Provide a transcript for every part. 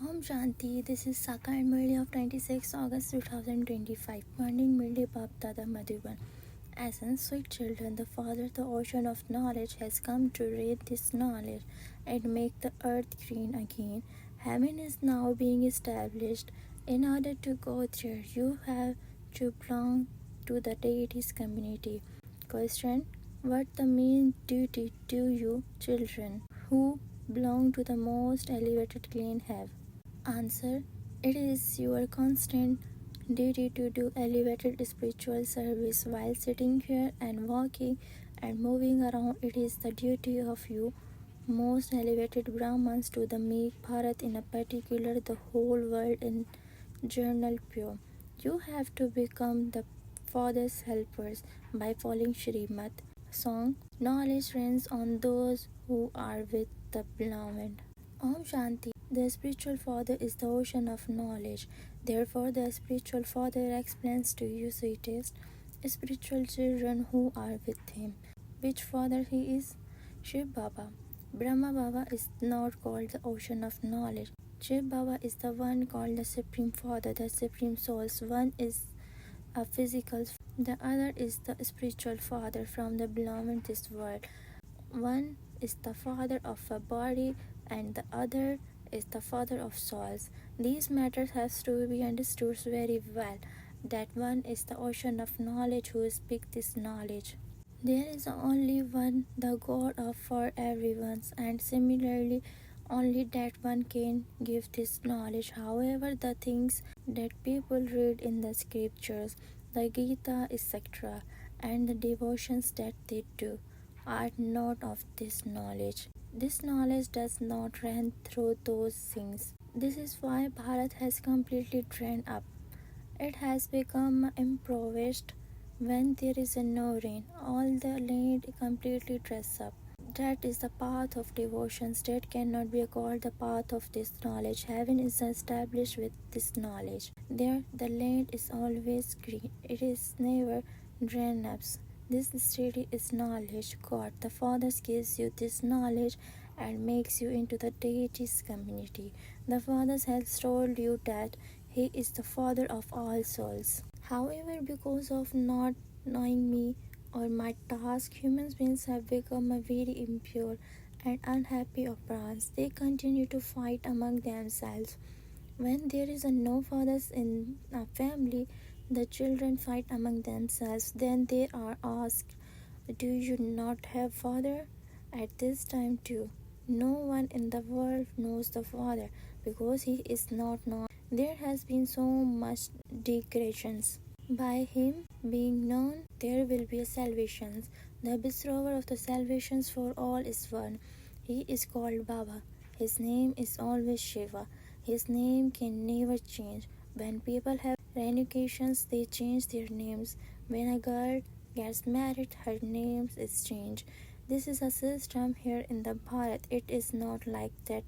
Om Shanti, this is English Murli of 26 August 2025. Morning Murli Bab Dada Madhuban. Essence, sweet children, the Father, the ocean of knowledge, has come to read this knowledge and make the earth green again. Heaven is now being established. In order to go there, you have to belong to the deity's community. Question: what the main duty do you, children, who belong to the most elevated clan have? Answer: it is your constant duty to do elevated spiritual service while sitting here and walking and moving around. It is the duty of you most elevated Brahmans to the make Bharat in a particular the whole world in general pure. You have to become the Father's helpers by following Srimad. Song: knowledge rains on those who are with the beloved. Om Shanti. The spiritual father is the ocean of knowledge. Therefore, the spiritual father explains to you, sweetest spiritual children who are with him, which father he is. Shivbaba. Brahma Baba is not called the ocean of knowledge. Shiv Baba is the one called the Supreme Father, the Supreme Souls. One is a physical, the other is the spiritual father from the beyond this world. One is the father of a body and the other is the father of souls. These matters have to be understood very well. That one is the ocean of knowledge who speaks this knowledge. There is only one, the God of for everyone's, and similarly, only that one can give this knowledge. However, the things that people read in the scriptures, the Gita, etc., and the devotions that they do, are not of this knowledge. This knowledge does not run through those things. This is why Bharat has completely drained up. It has become impoverished. When there is no rain, all the land completely dries up. That is the path of devotions that cannot be called the path of this knowledge. Heaven is established with this knowledge. There the land is always green. It is never drained up. This study is knowledge. God the Father gives you this knowledge and makes you into the deity's community. The Father has told you that He is the Father of all souls. However, because of not knowing me or my task, human beings have become a very impure and unhappy operas. They continue to fight among themselves. When there is no fathers in a family, the children fight among themselves. Then they are asked, do you not have father? At this time too, no one in the world knows the Father because He is not known. There has been so much degradation. By Him being known, there will be a salvation. The bestower of the salvations for all is one. He is called Baba. His name is always Shiva. His name can never change. When people have renunciations, they change their names. When a girl gets married, her name is changed. This is a system here in the Bharat. It is not like that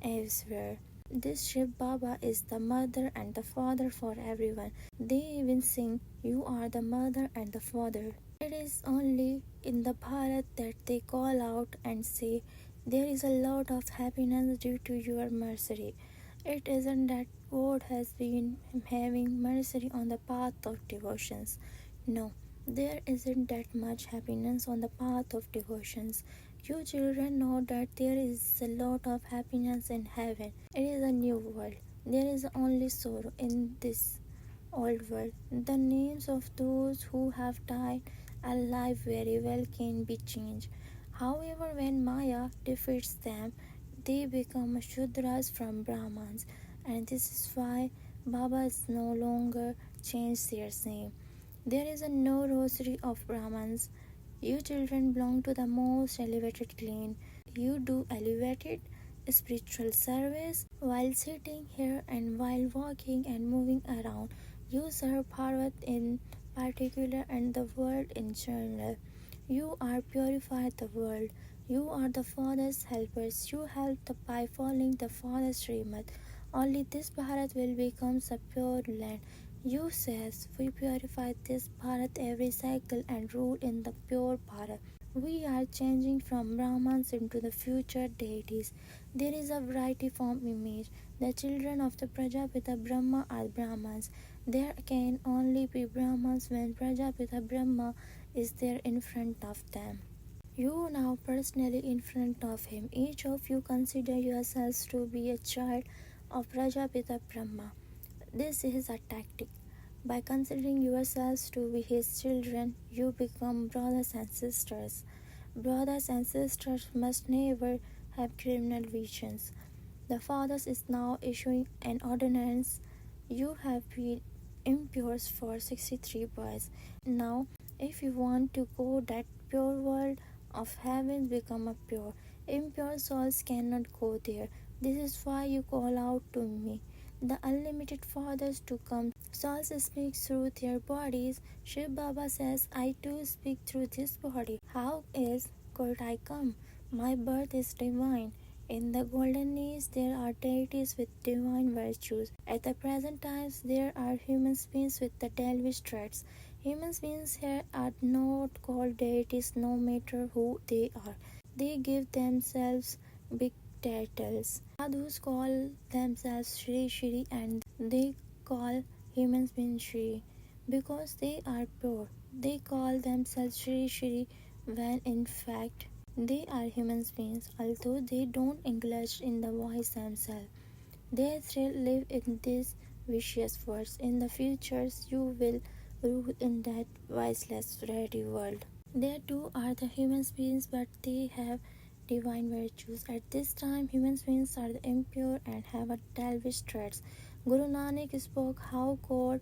elsewhere. This shivbaba is the mother and the father for everyone. They even sing, you are the mother and the father. It is only in the Bharat that they call out and say, there is a lot of happiness due to your mercy. It isn't that God has been having mercy on the path of devotions. No, there isn't that much happiness on the path of devotions. You children know that there is a lot of happiness in heaven. It is a new world. There is only sorrow in this old world. The names of those who have died alive very well can be changed. However, when Maya defeats them, they become Shudras from Brahmans, and this is why Babas no longer change their name. There is no rosary of Brahmans. You children belong to the most elevated clan. You do elevated spiritual service while sitting here and while walking and moving around. You serve Bharat in particular and the world in general. You are purified the world. You are the Father's helpers. You help by following the Father's Srimad. Only this Bharat will become a pure land. You says we purify this Bharat every cycle and rule in the pure Bharat. We are changing from Brahmans into the future deities. There is a variety form image. The children of the Prajapita Brahma are Brahmans. There can only be Brahmans when Prajapita Brahma is there in front of them. You now personally in front of him. Each of you consider yourselves to be a child of Prajapita Brahma. This is a tactic. By considering yourselves to be his children, you become brothers and sisters. Brothers and sisters must never have criminal visions. The Father is now issuing an ordinance. You have been impure for 63 births. Now, if you want to go that pure world of heaven, become a pure. Impure souls cannot go there. This is why you call out to me, the unlimited fathers, to come. Souls speak through their bodies. Shivbaba says, I too speak through this body. How could I come? My birth is divine. In the golden age, there are deities with divine virtues. At the present times, there are human beings with the devilish traits. Human beings here are not called deities no matter who they are. They give themselves big titles. Sadhus call themselves Shri Shri and they call human beings Shri because they are pure. They call themselves Shri Shri when in fact they are human beings, although they don't engage in the voice themselves. They still live in these vicious worlds. In the futures, you will rule in that voiceless, ready world. There too are the human beings, but they have divine virtues. At this time, human beings are the impure and have a devilish traits. Guru Nanak spoke how God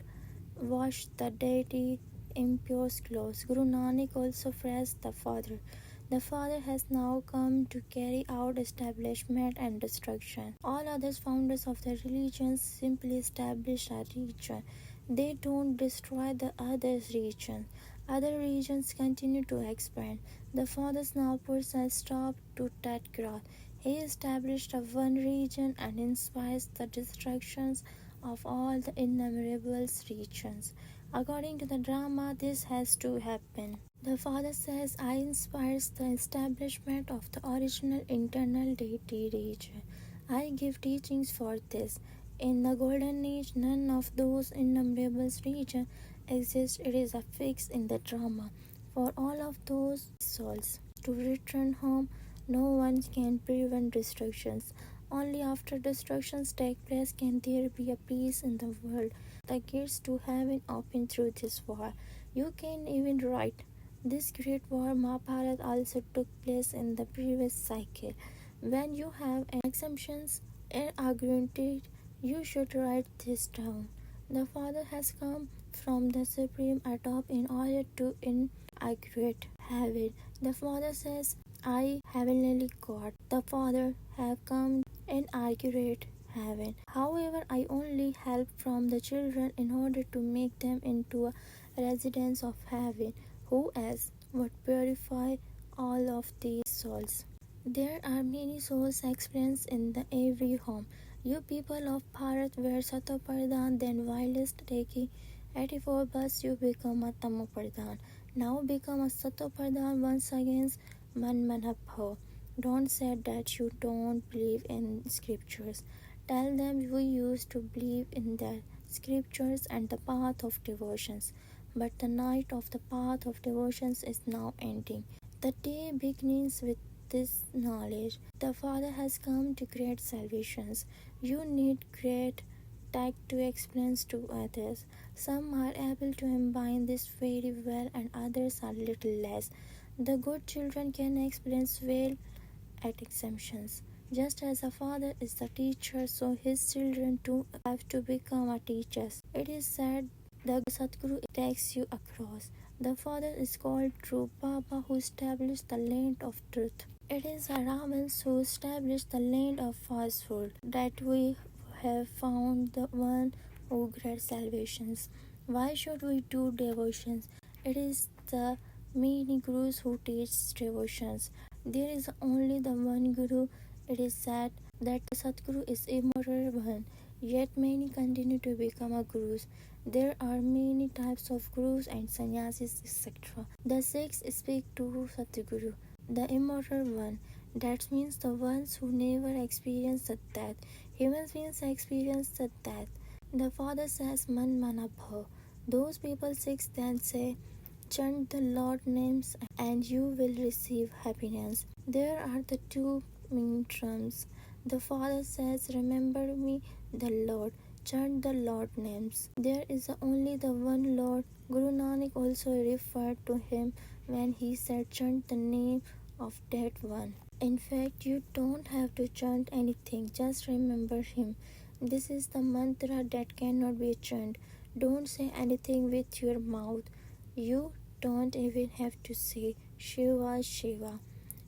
washed the deity impure clothes. Guru Nanak also praised the Father. The Father has now come to carry out establishment and destruction. All other founders of the religions simply establish a religion. They don't destroy the other religions. Other religions continue to expand. The Father now puts a stop to that growth. He established a one religion and inspires the destructions of all the innumerable regions. According to the drama, this has to happen. The Father says, I inspires the establishment of the original internal deity region. I give teachings for this. In the golden age, none of those innumerable regions exist. It is a fix in the drama. For all of those souls to return home, no one can prevent destructions. Only after destructions take place can there be a peace in the world. The gates to heaven open through this war. You can even write. This great war Mahabharat also took place in the previous cycle. When you have exemptions and are granted, you should write this down. The Father has come from the supreme atop in order to inaugurate heaven. The Father says, I, heavenly God, the Father, have come and inaugurate heaven. However, I only help from the children in order to make them into a residence of heaven. Who else would purify all of these souls? There are many souls experienced in the every home. You people of Bharat wear Satopardhan, then whilst taking 84 bus you become a Tamopardhan. Now become a Satopardhan once again, Man Manabhav. Don't say that you don't believe in scriptures. Tell them we used to believe in the scriptures and the path of devotions. But the night of the path of devotions is now ending. The day begins with this knowledge. The Father has come to create salvations. You need great tact to explain to others. Some are able to imbibe this very well and others are little less. The good children can explain well at exemptions. Just as a father is the teacher, so his children too have to become a teachers. It is said the Sadguru takes you across. The Father is called True Baba who established the land of truth. It is a Ramans who established the land of falsehood that we have found the one who grants salvations. Why should we do devotions? It is the many gurus who teach devotions. There is only the one Guru. It is said that the Sadguru is immortal one. yet many continue to become a gurus. There are many types of gurus and sannyasis, etc. The Sikhs speak to Satguru, the immortal one. That means the ones who never experience the death. Human beings experience the death. The Father says, Man mana bhav. Those people Sikhs then say, chant the Lord names and you will receive happiness. There are the two main terms. The Father says, Remember me, the Lord. Chant the Lord names. There is only the one Lord. Guru Nanak also referred to him when he said, Chant the name of that one. In fact, you don't have to chant anything, just remember him. This is the mantra that cannot be chanted. Don't say anything with your mouth. You don't even have to say Shiva Shiva.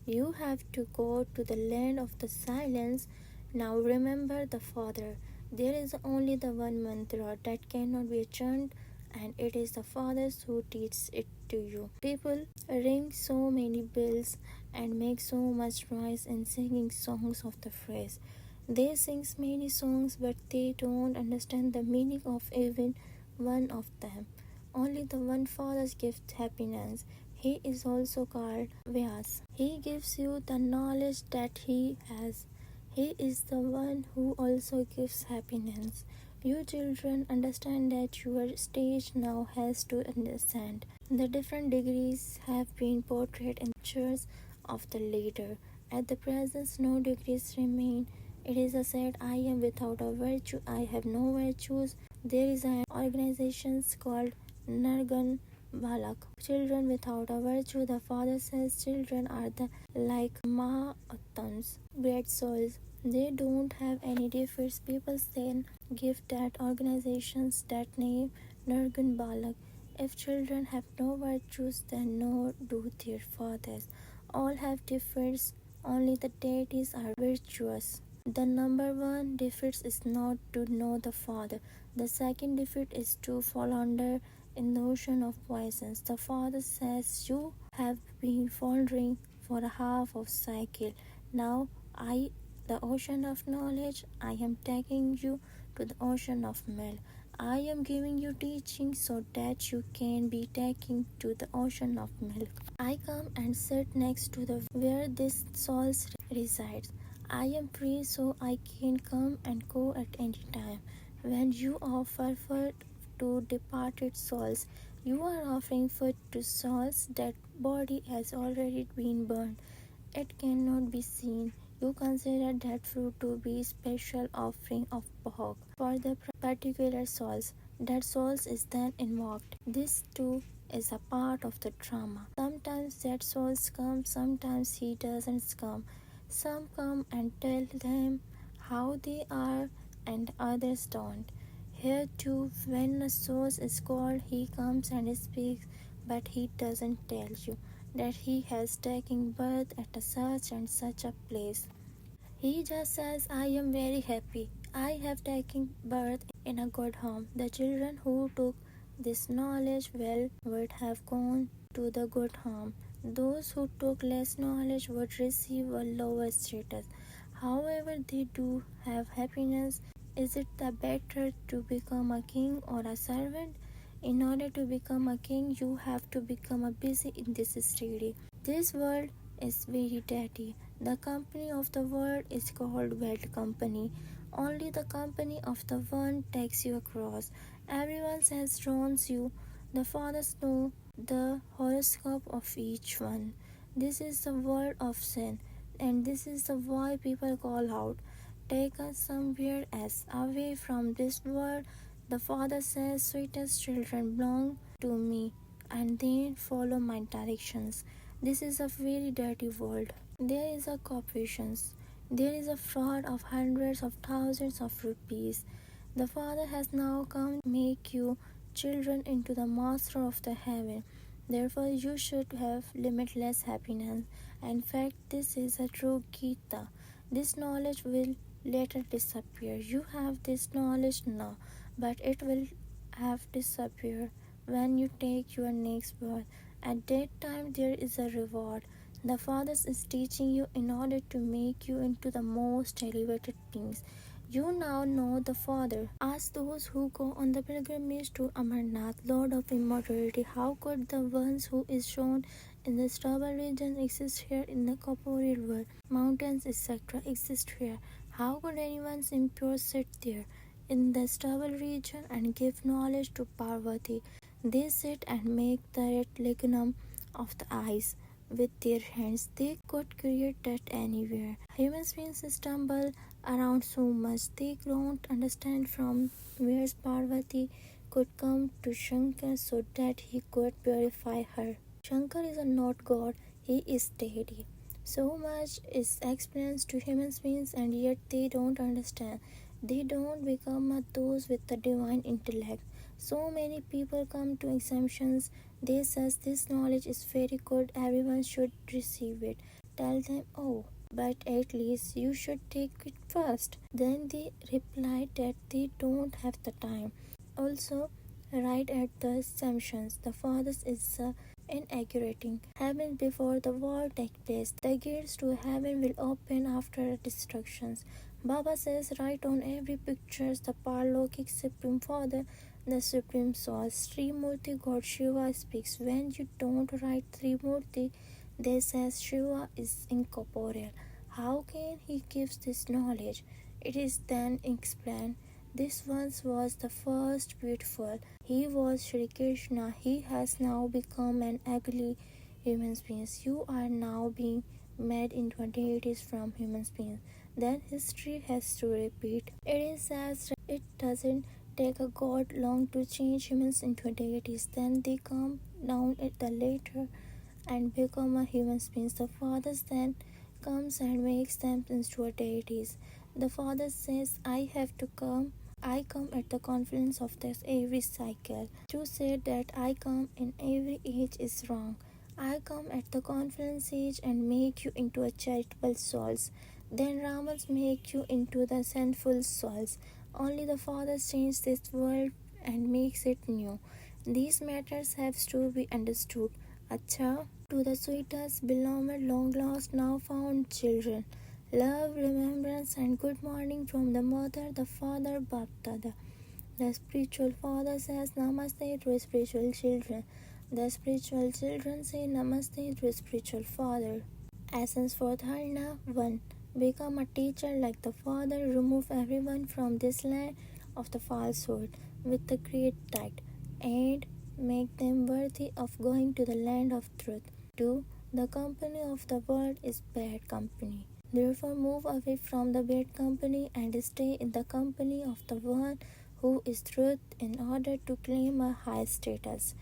You have to go to the land of the silence. Now remember the Father. There is only the one mantra that cannot be chanted, and it is the Father who teaches it to you. People ring so many bells and make so much noise in singing songs of the phrase. They sing many songs, but they don't understand the meaning of even one of them. Only the one Father gives happiness. He is also called Vyas. He gives you the knowledge that He has. He is the one who also gives happiness. You children understand that your stage now has to understand. The different degrees have been portrayed in pictures of the leader. At the present, no degrees remain. It is said, I am without a virtue, I have no virtues. There is an organization called Nargan Balak. Children without a virtue, the Father says children are like Mahatmas, great souls. They don't have any defects. People then give that organizations that name Nargan Balak. If children have no virtues, then no do their fathers. All have defects, only the deities are virtuous. The number one defeat is not to know the Father. The second defeat is to fall under in the ocean of poisons. The Father says, You have been wandering for a half of cycle. Now the ocean of knowledge, I am taking you to the ocean of milk. I am giving you teaching so that you can be taken to the ocean of milk. I come and sit next to the where this soul resides. I am free, so I can come and go at any time. When you offer food to departed souls, you are offering food to souls that body has already been burned. It cannot be seen. You consider that fruit to be special offering of bhog for the particular souls. That souls is then invoked. This too is a part of the drama. Sometimes that souls come, sometimes he doesn't come. Some come and tell them how they are, and others don't. Here too, when a soul is called, he comes and speaks, but he doesn't tell you that he has taken birth at such and such a place. He just says, I am very happy. I have taken birth in a good home. The children who took this knowledge well would have gone to the good home. Those who took less knowledge would receive a lower status. However, they do have happiness. Is it the better to become a king or a servant? In order to become a king, you have to become a busy in this study. This world is very dirty. The company of the world is called bad company. Only the company of the one takes you across. Everyone says drones you. The fathers know the horoscope of each one. This is the world of sin, and this is the why people call out, take us somewhere else, away from this world. The Father says, sweetest children belong to me, and then follow my directions. This is a very dirty world. There is a corporation. There is a fraud of hundreds of thousands of rupees. The Father has now come to make you children into the Master of the heaven. Therefore, you should have limitless happiness. In fact, this is a true Gita. This knowledge will later disappear. You have this knowledge now, but it will have disappeared when you take your next birth. At that time, there is a reward. The Father is teaching you in order to make you into the most elevated beings. You now know the Father. Ask those who go on the pilgrimage to Amarnath, Lord of Immortality, how could the ones who is shown in the stubble region exist here in the corporeal world? Mountains, etc. exist here. How could anyone impure sit there in the stubble region and give knowledge to Parvati? They sit and make the lignum of the eyes with their hands. They could create that anywhere. Human beings stumble around so much they don't understand from where Parvati could come to Shankar so that he could purify her. Shankar is not God, he is deity. So much is explained to human beings and yet they don't understand. They don't become those with the divine intellect. So many people come to exemptions. They say this knowledge is very good, everyone should receive it. Tell them, oh, but at least you should take it first. Then they reply that they don't have the time. Also, right at the assumptions, the father is inaugurating heaven before the war takes place. The gates to heaven will open after destructions. Baba says right on every picture the Parlokic Supreme Father, the Supreme Soul, Sri Murti God Shiva speaks. When you don't write Sri Murti, they says Shiva is incorporeal. How can he give this knowledge? It is then explained. This once was the first beautiful. He was Shri Krishna. He has now become an ugly human being. You are now being made into deities from human beings. Then history has to repeat. It is as it doesn't take a god long to change humans into deities. Then they come down at the later and become a human beings. The Father then comes and makes them into deities. The Father says, I come at the confluence of this every cycle. To say that I come in every age is wrong. I come at the confluence age and make you into a charitable souls. Then Ramas make you into the sinful souls. Only the Father changes this world and makes it new. These matters have to be understood. Acha, to the sweetest, beloved, long lost, now found children. Love, remembrance, and good morning from the mother, the father, Baptada. The spiritual father says Namaste to spiritual children. The spiritual children say Namaste to spiritual father. Essence for Dharna 1. Become a teacher like the Father. Remove everyone from this land of the falsehood with the great tide and make them worthy of going to the land of truth. 2. The company of the world is bad company. Therefore, move away from the bad company and stay in the company of the one who is truth in order to claim a high status.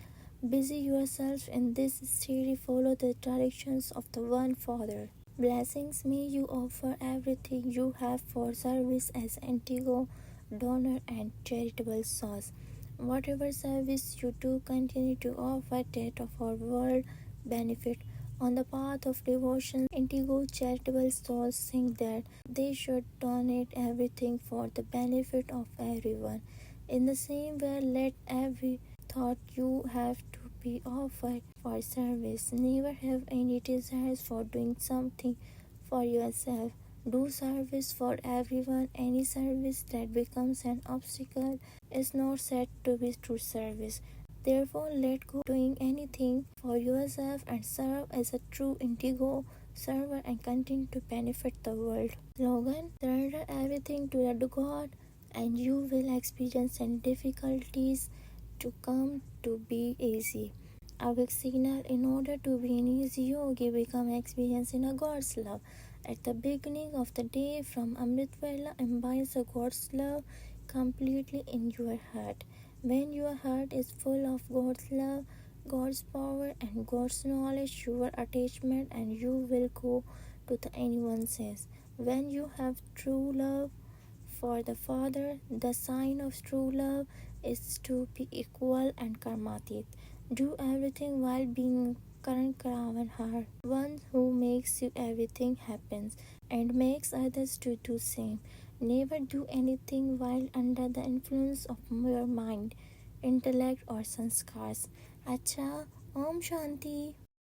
Busy yourself in this study, follow the directions of the one Father. Blessings, may you offer everything you have for service as indigo, donor, and charitable source. Whatever service you do, continue to offer that for world benefit. On the path of devotion, indigo charitable souls think that they should donate everything for the benefit of everyone. In the same way, let every thought you have to be offered for service. Never have any desires for doing something for yourself. Do service for everyone. Any service that becomes an obstacle is not said to be true service. Therefore, let go doing anything for yourself and serve as a true indigo server and continue to benefit the world. Slogan: surrender everything to the God and you will experience and difficulties to come to be easy. A big signal: in order to be an easy yogi, become experienced in a God's love. At the beginning of the day, from Amritvela, imbibe the God's love completely in your heart. When your heart is full of God's love, God's power, and God's knowledge, your attachment, and you will go to the anyone says. When you have true love for the Father, the sign of true love is to be equal and karmatit. Do everything while being Karan Karavan, one who makes you everything happens and makes others to do same. Never do anything while under the influence of your mind, intellect, or sanskars. Acha, Om Shanti.